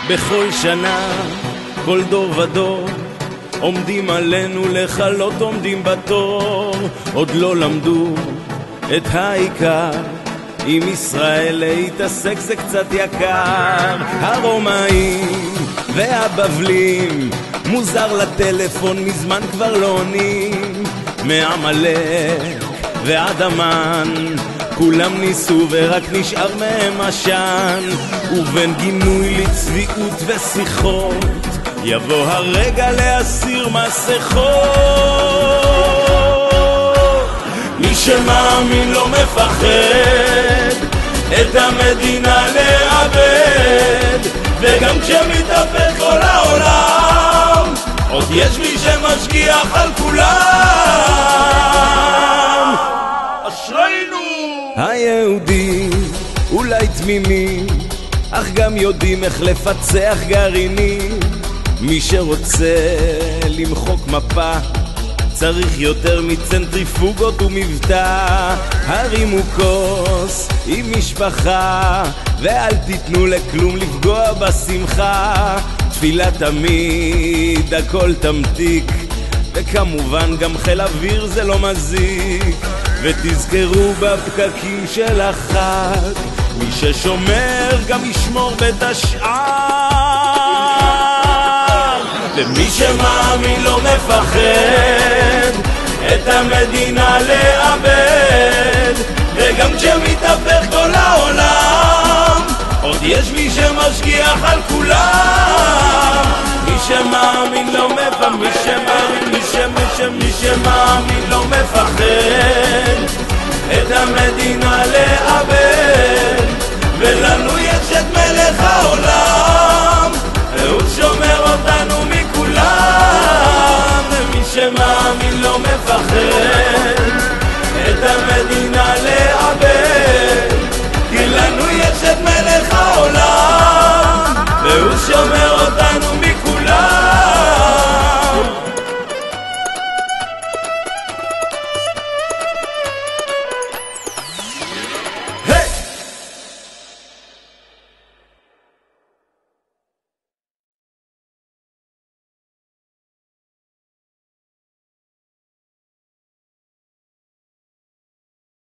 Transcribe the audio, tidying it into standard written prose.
בכל שנה, כל דור ודור עומדים עלינו לחלות, עומדים בתור, עוד לא למדו את העיקר. עם ישראל להתעסק זה קצת יקר. הרומאים והבבלים מוזר לטלפון, מזמן כבר לא עונים. מעמלק ועד המן כולם ניסו ורק נשאר מהם עשן. ובין גינוי לצביעות ושיחות יבוא הרגע להסיר מסכות. מי שמאמין לא מפחד את המדינה לאבד, וגם כשמתהפך כל העולם עוד יש מי שמשגיח על כולם. אשרינו! היהודים אולי תמימים, אך גם יודעים איך לפצח גרעינים. מי שרוצה למחוק מפה צריך יותר מצנטריפוגות ומבטא. הרימו כוס עם משפחה ואל תיתנו לכלום לפגוע בשמחה. תפילה תמיד הכל תמתיק, וכמובן גם חיל אוויר זה לא מזיק. ותזכרו בפקקים של החג, מי ששומר גם ישמור בתשער. ומי שמאמין לא מפחד את המדינה לאבד, וגם כשמתהפך כל העולם עוד יש מי שמשגיח על כולם. מי שמאמין לא מפחד, מי שמאמין לא מפחד את המדינה לאבד, ולנו יש את מלך העולם והוא שומר אותנו מכולם. ומי שמאמין לא מפחד את המדינה לאבד, כי לנו יש את מלך העולם והוא שומר